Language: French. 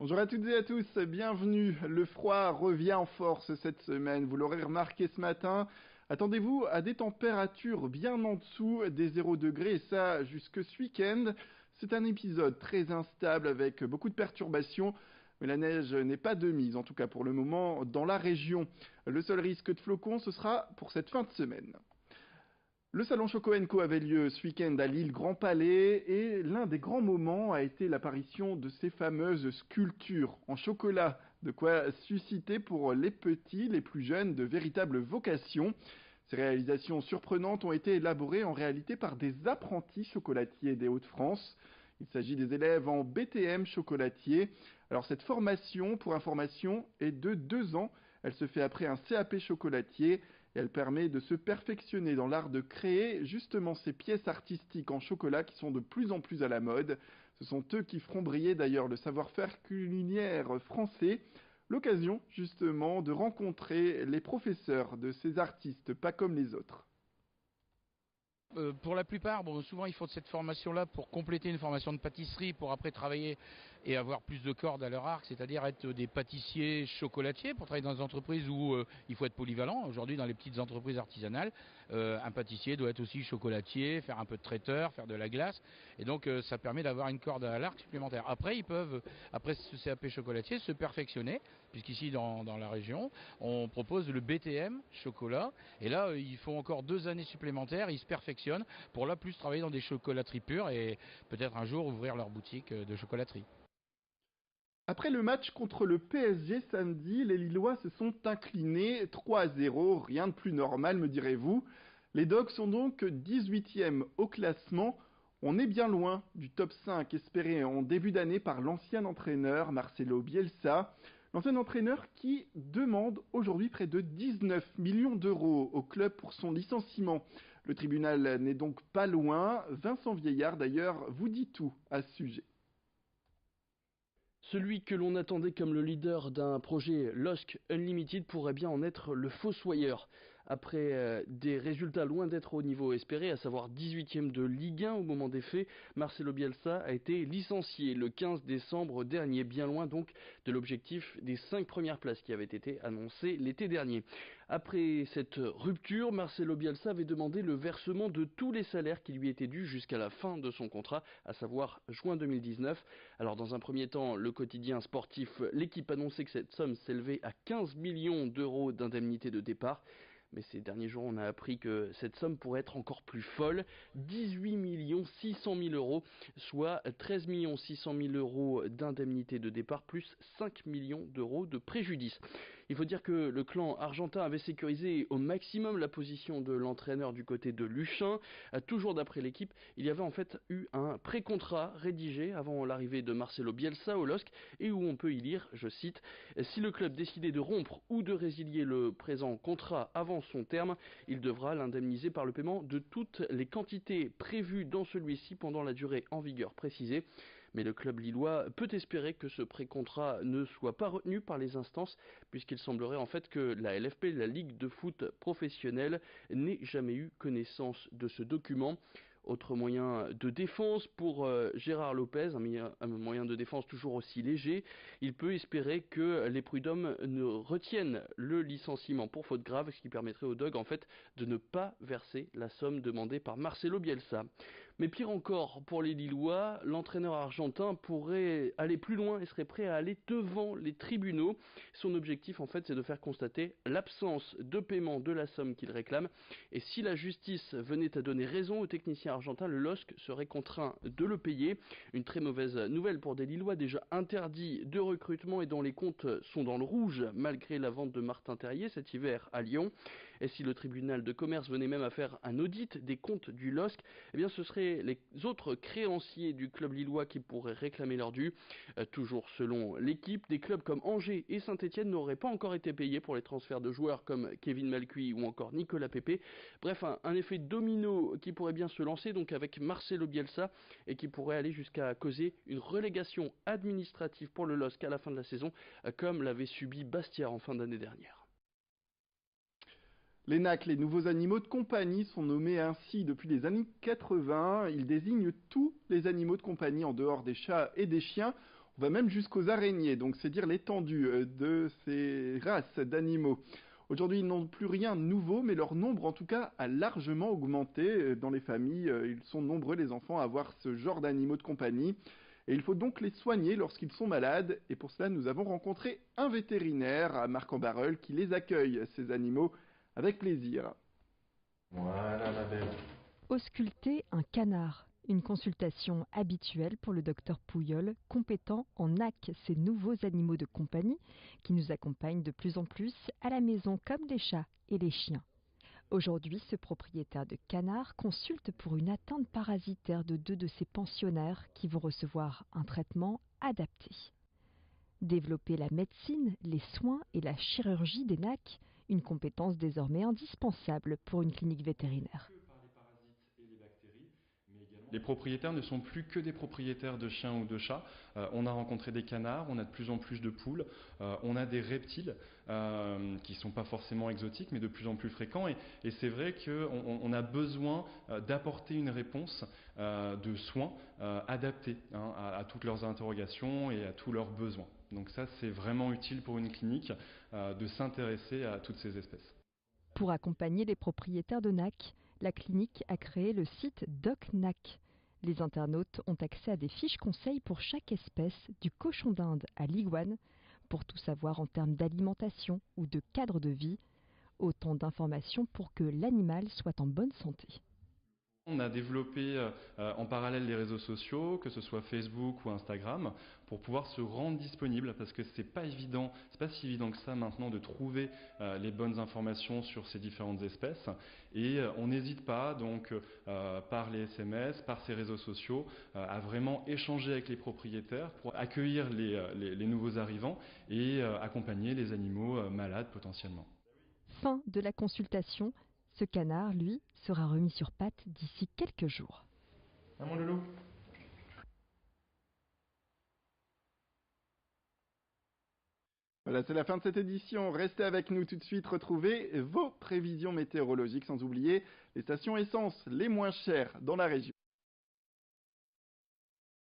Bonjour à toutes et à tous, bienvenue. Le froid revient en force cette semaine, vous l'aurez remarqué ce matin. Attendez-vous à des températures bien en dessous des 0 degrés et ça jusque ce week-end. C'est un épisode très instable avec beaucoup de perturbations, mais la neige n'est pas de mise, en tout cas pour le moment, dans la région. Le seul risque de flocons, ce sera pour cette fin de semaine. Le salon Choco Co avait lieu ce week-end à Lille Grand Palais et l'un des grands moments a été l'apparition de ces fameuses sculptures en chocolat, de quoi susciter pour les petits, les plus jeunes, de véritables vocations. Ces réalisations surprenantes ont été élaborées en réalité par des apprentis chocolatiers des Hauts-de-France. Il s'agit des élèves en BTM chocolatier. Alors cette formation, pour information, est de 2 ans. Elle se fait après un CAP chocolatier. Et elle permet de se perfectionner dans l'art de créer justement ces pièces artistiques en chocolat qui sont de plus en plus à la mode. Ce sont eux qui feront briller d'ailleurs le savoir-faire culinaire français. L'occasion justement de rencontrer les professeurs de ces artistes, pas comme les autres. Pour la plupart, souvent ils font cette formation-là pour compléter une formation de pâtisserie, pour après travailler et avoir plus de cordes à leur arc, c'est-à-dire être des pâtissiers chocolatiers, pour travailler dans des entreprises où il faut être polyvalent. Aujourd'hui, dans les petites entreprises artisanales, un pâtissier doit être aussi chocolatier, faire un peu de traiteur, faire de la glace, et donc ça permet d'avoir une corde à l'arc supplémentaire. Après, ils peuvent, après ce CAP chocolatier, se perfectionner, puisqu'ici dans la région, on propose le BTM chocolat, et là, ils font encore 2 années supplémentaires, ils se perfectionnent pour là plus travailler dans des chocolateries pures et peut-être un jour ouvrir leur boutique de chocolaterie. Après le match contre le PSG samedi, les Lillois se sont inclinés 3-0, rien de plus normal me direz-vous. Les Dogs sont donc 18e au classement. On est bien loin du top 5 espéré en début d'année par l'ancien entraîneur Marcelo Bielsa. L'ancien entraîneur qui demande aujourd'hui près de 19 millions d'euros au club pour son licenciement. Le tribunal n'est donc pas loin. Vincent Vieillard d'ailleurs vous dit tout à ce sujet. Celui que l'on attendait comme le leader d'un projet LOSC Unlimited pourrait bien en être le fossoyeur. Après des résultats loin d'être au niveau espéré, à savoir 18e de Ligue 1 au moment des faits, Marcelo Bielsa a été licencié le 15 décembre dernier, bien loin donc de l'objectif des 5 premières places qui avait été annoncé l'été dernier. Après cette rupture, Marcelo Bielsa avait demandé le versement de tous les salaires qui lui étaient dus jusqu'à la fin de son contrat, à savoir juin 2019. Alors dans un premier temps, le quotidien sportif, l'équipe annonçait que cette somme s'élevait à 15 millions d'euros d'indemnité de départ. Mais ces derniers jours, on a appris que cette somme pourrait être encore plus folle, 18 600 000 euros, soit 13 600 000 euros d'indemnité de départ, plus 5 millions d'euros de préjudice. Il faut dire que le clan argentin avait sécurisé au maximum la position de l'entraîneur du côté de Luchin. Toujours d'après l'équipe, il y avait en fait eu un pré-contrat rédigé avant l'arrivée de Marcelo Bielsa au LOSC et où on peut y lire, je cite, « Si le club décidait de rompre ou de résilier le présent contrat avant son terme, il devra l'indemniser par le paiement de toutes les quantités prévues dans celui-ci pendant la durée en vigueur précisée. » Mais le club lillois peut espérer que ce pré-contrat ne soit pas retenu par les instances, puisqu'il semblerait en fait que la LFP, la Ligue de foot professionnelle, n'ait jamais eu connaissance de ce document. Autre moyen de défense pour Gérard Lopez, un moyen de défense toujours aussi léger. Il peut espérer que les prud'hommes ne retiennent le licenciement pour faute grave, ce qui permettrait aux Dogs en fait de ne pas verser la somme demandée par Marcelo Bielsa. Mais pire encore, pour les Lillois, l'entraîneur argentin pourrait aller plus loin et serait prêt à aller devant les tribunaux. Son objectif, en fait, c'est de faire constater l'absence de paiement de la somme qu'il réclame. Et si la justice venait à donner raison au technicien argentin, le LOSC serait contraint de le payer. Une très mauvaise nouvelle pour des Lillois déjà interdits de recrutement et dont les comptes sont dans le rouge, malgré la vente de Martin Terrier cet hiver à Lyon. Et si le tribunal de commerce venait même à faire un audit des comptes du LOSC, eh bien ce seraient les autres créanciers du club lillois qui pourraient réclamer leur dû. Toujours selon l'équipe, des clubs comme Angers et Saint-Etienne n'auraient pas encore été payés pour les transferts de joueurs comme Kevin Malcuit ou encore Nicolas Pepe. Bref, un effet domino qui pourrait bien se lancer donc avec Marcelo Bielsa et qui pourrait aller jusqu'à causer une relégation administrative pour le LOSC à la fin de la saison, comme l'avait subi Bastia en fin d'année dernière. Les NAC, les nouveaux animaux de compagnie, sont nommés ainsi depuis les années 80. Ils désignent tous les animaux de compagnie en dehors des chats et des chiens. On va même jusqu'aux araignées, donc c'est dire l'étendue de ces races d'animaux. Aujourd'hui, ils n'ont plus rien de nouveau, mais leur nombre, en tout cas, a largement augmenté. Dans les familles, ils sont nombreux, les enfants, à avoir ce genre d'animaux de compagnie. Et il faut donc les soigner lorsqu'ils sont malades. Et pour cela, nous avons rencontré un vétérinaire à Marc-en-Barœul qui les accueille, ces animaux, avec plaisir. Voilà la belle. Ausculter un canard. Une consultation habituelle pour le docteur Pouilleul, compétent en NAC, ces nouveaux animaux de compagnie qui nous accompagnent de plus en plus à la maison comme les chats et les chiens. Aujourd'hui, ce propriétaire de canard consulte pour une atteinte parasitaire de 2 de ses pensionnaires qui vont recevoir un traitement adapté. Développer la médecine, les soins et la chirurgie des NAC, une compétence désormais indispensable pour une clinique vétérinaire. Les propriétaires ne sont plus que des propriétaires de chiens ou de chats. On a rencontré des canards, on a de plus en plus de poules, on a des reptiles qui ne sont pas forcément exotiques mais de plus en plus fréquents. Et c'est vrai qu'on a besoin d'apporter une réponse de soins adaptée à toutes leurs interrogations et à tous leurs besoins. Donc ça, c'est vraiment utile pour une clinique de s'intéresser à toutes ces espèces. Pour accompagner les propriétaires de NAC, la clinique a créé le site DocNAC. Les internautes ont accès à des fiches conseils pour chaque espèce, du cochon d'Inde à l'iguane, pour tout savoir en termes d'alimentation ou de cadre de vie. Autant d'informations pour que l'animal soit en bonne santé. On a développé en parallèle les réseaux sociaux, que ce soit Facebook ou Instagram, pour pouvoir se rendre disponible, parce que c'est pas si évident que ça maintenant de trouver les bonnes informations sur ces différentes espèces. Et on n'hésite pas, donc par les SMS, par ces réseaux sociaux, à vraiment échanger avec les propriétaires pour accueillir les nouveaux arrivants et accompagner les animaux malades potentiellement. Fin de la consultation. Ce canard, lui, sera remis sur pattes d'ici quelques jours. Ah mon loulou. Voilà, c'est la fin de cette édition. Restez avec nous tout de suite, retrouvez vos prévisions météorologiques, sans oublier les stations essence les moins chères dans la région.